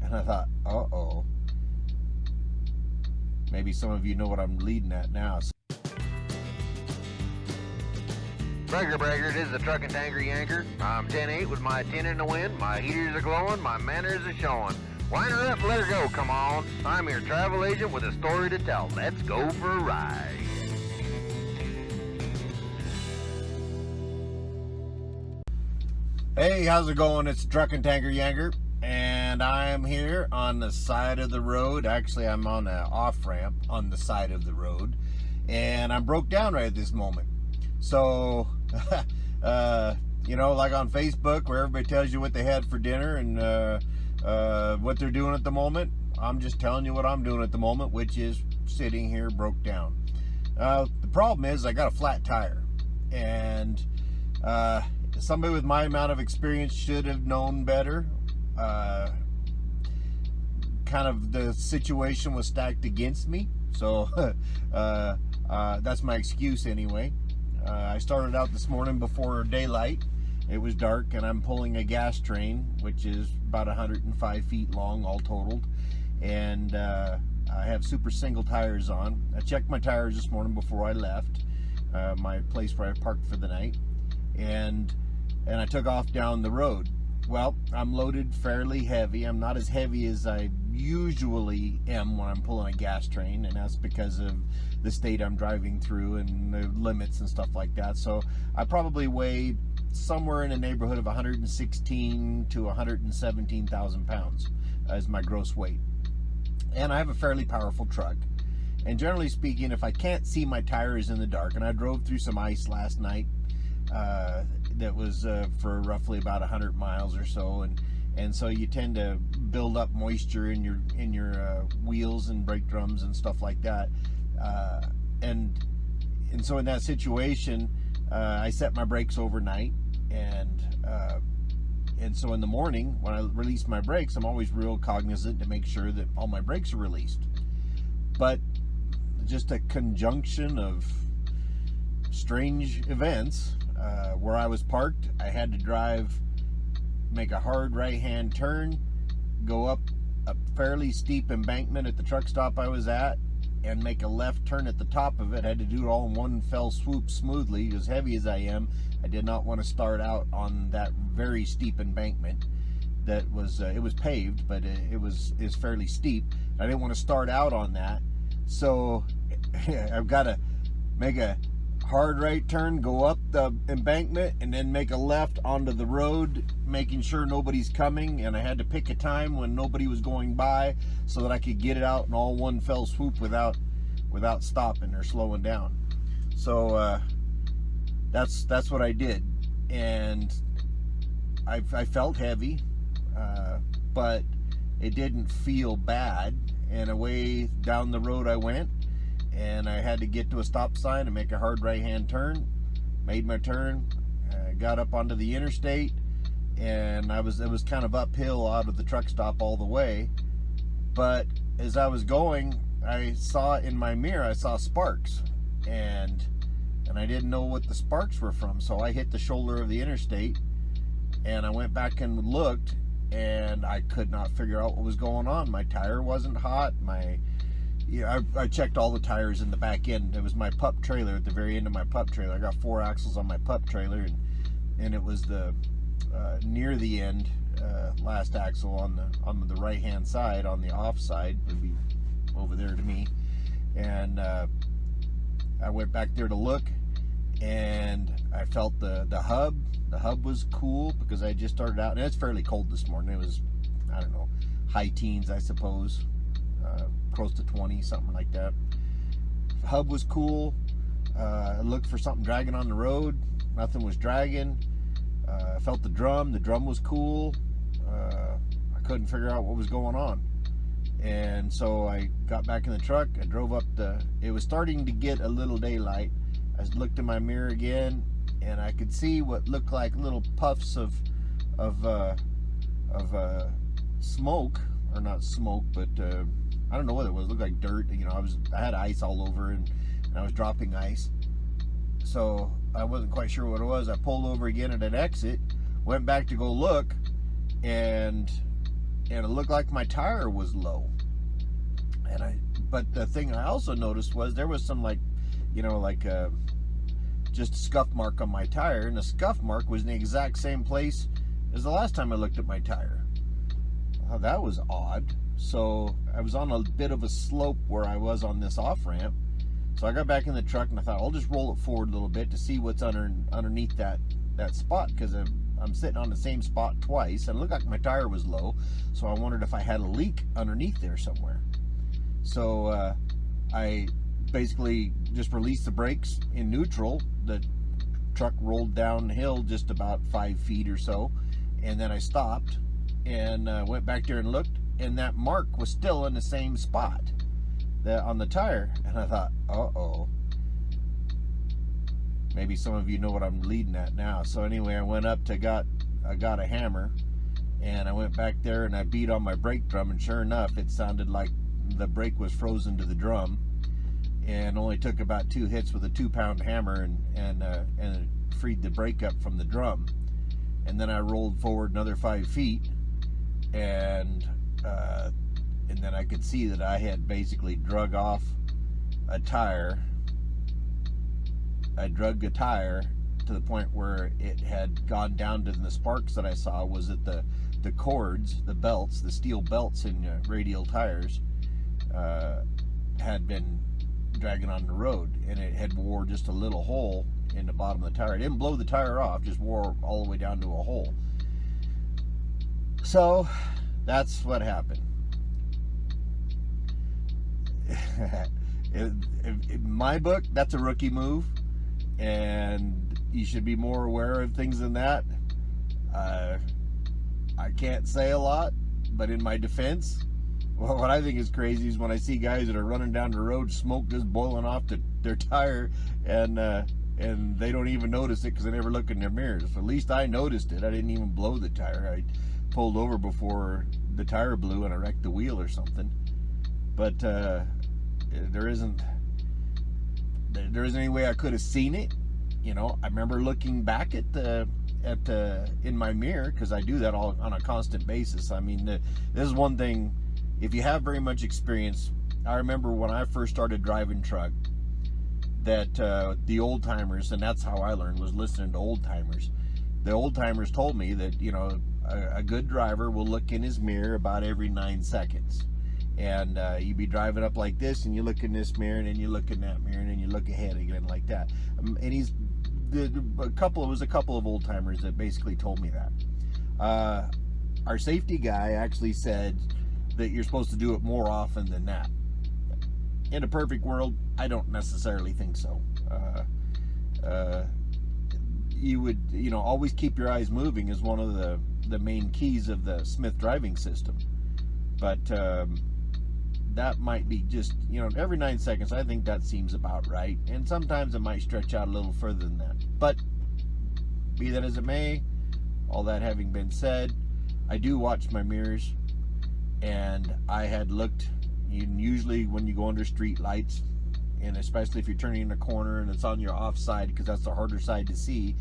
And I thought, uh-oh. Maybe some of you know what I'm leading at now. Breaker, this is the truck and tanker Yanker. I'm 10-8 with my 10 in the wind. My heaters are glowing, my manners are showing. Wind her up, let her go, come on. I'm your travel agent with a story to tell. Let's go for a ride. Hey, how's it going? It's Truck and Tanker Yanker, and I am here on the side of the road. Actually, I'm on an off-ramp on the side of the road, and I'm broke down right at this moment. So, you know, like on Facebook, where everybody tells you what they had for dinner and what they're doing at the moment, I'm just telling you what I'm doing at the moment, which is sitting here broke down. The problem is I got a flat tire, and somebody with my amount of experience should have known better. Kind of the situation was stacked against me, so that's my excuse anyway. I started out this morning before daylight. It was dark, and I'm pulling a gas train, which is about 105 feet long all totaled, and I have super single tires on. I checked my tires this morning before I left my place where I parked for the night, and I took off down the road. Well, I'm loaded fairly heavy. I'm not as heavy as I usually am when I'm pulling a gas train, and that's because of the state I'm driving through and the limits and stuff like that. So I probably weigh somewhere in the neighborhood of 116 to 117,000 pounds as my gross weight. And I have a fairly powerful truck. And generally speaking, if I can't see my tires in the dark, and I drove through some ice last night, that was for roughly about 100 miles or so, and so you tend to build up moisture in your wheels and brake drums and stuff like that, and so in that situation, I set my brakes overnight, and so in the morning when I release my brakes, I'm always real cognizant to make sure that all my brakes are released. But just a conjunction of strange events. Where I was parked, I had to make a hard right-hand turn, go up a fairly steep embankment at the truck stop I was at, and make a left turn at the top of it. I had to do it all in one fell swoop smoothly. As heavy as I am, I did not want to start out on that very steep embankment. That was it was paved, but it was fairly steep. I didn't want to start out on that, so I've got to make a hard right turn, go up the embankment, and then make a left onto the road, making sure nobody's coming. And I had to pick a time when nobody was going by so that I could get it out in all one fell swoop without stopping or slowing down. So that's what I did, and I felt heavy, but it didn't feel bad. And away down the road I went, and I had to get to a stop sign and make a hard right-hand turn. Made my turn, got up onto the interstate, and it was kind of uphill out of the truck stop all the way. But as I was going, I saw in my mirror, I saw sparks, and I didn't know what the sparks were from. So I hit the shoulder of the interstate, and I went back and looked, and I could not figure out what was going on. My tire wasn't hot. I checked all the tires in the back end. It was my pup trailer at the very end of my pup trailer. I got 4 axles on my pup trailer, and it was the near the end last axle on the right hand side, on the off side, would be over there to me. And I went back there to look, and I felt the hub. The hub was cool because I just started out, and it's fairly cold this morning. It was, I don't know, high teens, I suppose. Close to 20, something like that. The hub was cool. I looked for something dragging on the road. Nothing was dragging. I felt the drum. The drum was cool. I couldn't figure out what was going on. And so I got back in the truck. I drove up it was starting to get a little daylight. I looked in my mirror again, and I could see what looked like little puffs of smoke, or not smoke, but I don't know what it was. It looked like dirt. You know, I had ice all over, and I was dropping ice. So I wasn't quite sure what it was. I pulled over again at an exit, went back to go look, and and it looked like my tire was low. But the thing I also noticed was there was some just a scuff mark on my tire, and the scuff mark was in the exact same place as the last time I looked at my tire. Well, that was odd. So I was on a bit of a slope where I was on this off ramp. So I got back in the truck and I thought I'll just roll it forward a little bit to see what's underneath that spot, because I'm sitting on the same spot twice and it looked like my tire was low. So I wondered if I had a leak underneath there somewhere. So I basically just released the brakes in neutral. The truck rolled downhill just about 5 feet or so, and then I stopped and went back there and looked, and that mark was still in the same spot on the tire. And I thought, uh-oh, maybe some of you know what I'm leading at now. So anyway, I went up I got a hammer, and I went back there and I beat on my brake drum, and sure enough, it sounded like the brake was frozen to the drum, and only took about 2 hits with a 2-pound hammer and it freed the brake up from the drum. And then I rolled forward another 5 feet, and then I could see that I had basically drug off a tire. I drug a tire to the point where it had gone down to the sparks that I saw was that the cords, the belts, the steel belts in radial tires had been dragging on the road, and it had wore just a little hole in the bottom of the tire. It didn't blow the tire off, just wore all the way down to a hole. So that's what happened. In my book, that's a rookie move, and you should be more aware of things than that. I can't say a lot, but in my defense, well, what I think is crazy is when I see guys that are running down the road, smoke just boiling off their tire, and they don't even notice it because they never look in their mirrors. At least I noticed it. I didn't even blow the tire. I pulled over before the tire blew and I wrecked the wheel or something. But there isn't any way I could have seen it. You know, I remember looking back in my mirror, because I do that all on a constant basis. I mean, this is one thing. If you have very much experience, I remember when I first started driving truck, that the old timers, and that's how I learned, was listening to old timers. The old timers told me that, you know, a good driver will look in his mirror about every 9 seconds. And you'd be driving up like this, and you look in this mirror, and then you look in that mirror, and then you look ahead again like that. And it was a couple of old timers that basically told me that. Our safety guy actually said that you're supposed to do it more often than that. In a perfect world, I don't necessarily think so. You would, you know, always keep your eyes moving is one of the main keys of the Smith driving system. But that might be just, you know, every 9 seconds. I think that seems about right. And sometimes it might stretch out a little further than that. But be that as it may, all that having been said, I do watch my mirrors. And I had looked, usually when you go under street lights, and especially if you're turning in a corner and it's on your off side, because that's the harder side to see,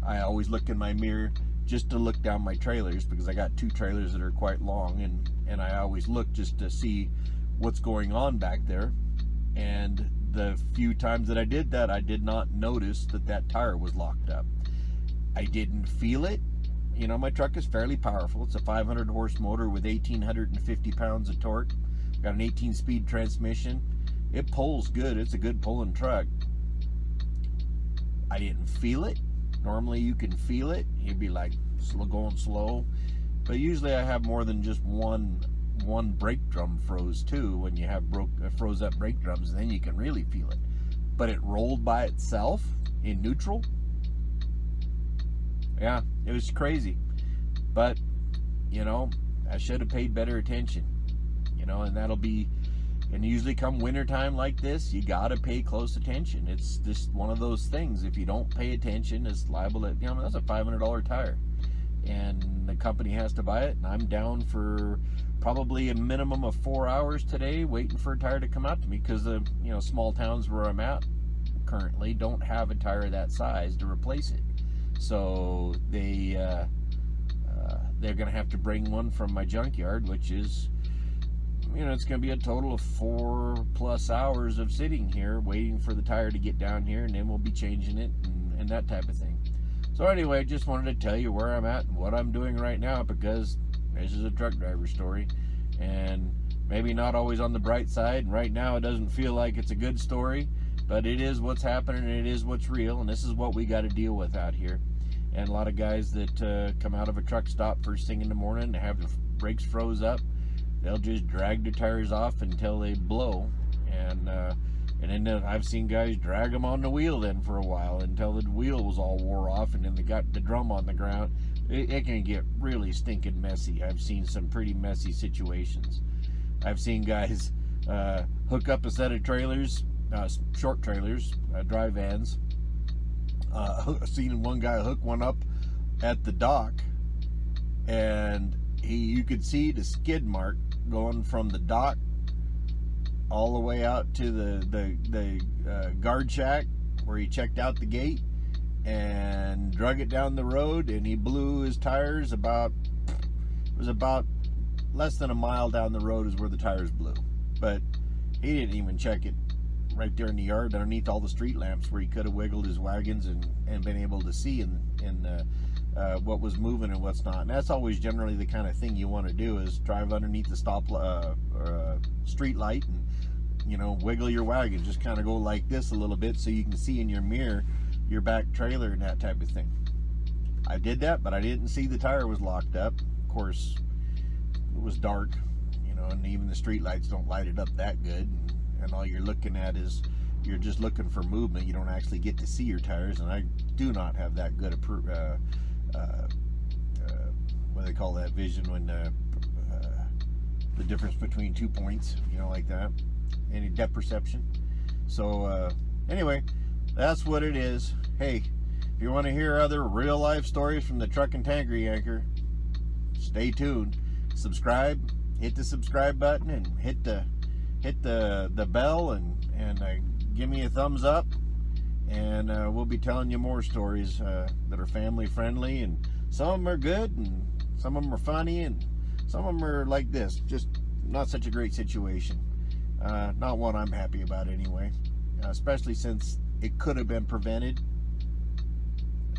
I always look in my mirror just to look down my trailers, because I got 2 trailers that are quite long, and I always look just to see what's going on back there. And the few times that I did that, I did not notice that tire was locked up. I didn't feel it. You know, my truck is fairly powerful. It's a 500 horse motor with 1,850 pounds of torque. Got an 18-speed transmission. It pulls good. It's a good pulling truck. I didn't feel it. Normally you can feel it. You'd be like going slow. But usually I have more than just one brake drum froze too. When you have froze up brake drums, and then you can really feel it. But it rolled by itself in neutral. Yeah, it was crazy. But, you know, I should have paid better attention. You know, and that'll be, and usually come wintertime like this, you gotta pay close attention. It's just one of those things. If you don't pay attention, it's liable to, you know, that's a $500 tire. And the company has to buy it, and I'm down for probably a minimum of 4 hours today waiting for a tire to come out to me, because the, you know, small towns where I'm at currently don't have a tire that size to replace it. So they they're going to have to bring one from my junkyard, which is, it's going to be a total of 4+ hours of sitting here waiting for the tire to get down here, and then we'll be changing it and that type of thing. So anyway, just wanted to tell you where I'm at and what I'm doing right now, because this is a truck driver story, and maybe not always on the bright side. Right now it doesn't feel like it's a good story, but it is what's happening, and it is what's real, and this is what we got to deal with out here. And a lot of guys that come out of a truck stop first thing in the morning and have the brakes froze up, they'll just drag their tires off until they blow, and then I've seen guys drag them on the wheel then for a while until the wheel was all wore off, and then they got the drum on the ground. It can get really stinking messy. I've seen some pretty messy situations. I've seen guys hook up a set of trailers, short trailers, dry vans. I've seen one guy hook one up at the dock, and you could see the skid mark going from the dock all the way out to the guard shack where he checked out the gate, and drug it down the road, and he blew his tires about less than a mile down the road is where the tires blew. But he didn't even check it right there in the yard underneath all the street lamps, where he could have wiggled his wagons and been able to see in what was moving and what's not. And that's always generally the kind of thing you want to do, is drive underneath the street light and wiggle your wagon, just kind of go like this a little bit so you can see in your mirror your back trailer and that type of thing. I did that, but I didn't see the tire was locked up. Of course, it was dark, and even the street lights don't light it up that good, and all you're looking at is you're just looking for movement. You don't actually get to see your tires, and I do not have that good what do they call that vision, when the difference between 2 points, like that, any depth perception. So anyway, that's what it is. Hey, if you want to hear other real life stories from the truck and tanker yanker, stay tuned. Subscribe, hit the subscribe button, and hit the bell, and give me a thumbs up, and we'll be telling you more stories that are family friendly, and some of them are good, and some of them are funny, and some of them are like this, just not such a great situation. Not one I'm happy about anyway, especially since it could have been prevented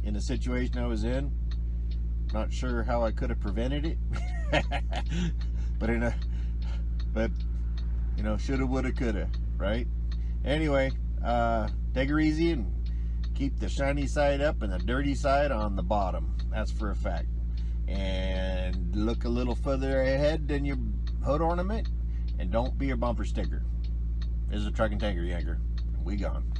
in the situation I was in. Not sure how I could have prevented it, but shoulda, woulda, coulda, right? Anyway, take her easy and keep the shiny side up and the dirty side on the bottom. That's for a fact. And look a little further ahead than your hood ornament, and don't be a bumper sticker. This is a truck and tanker yanker. We gone.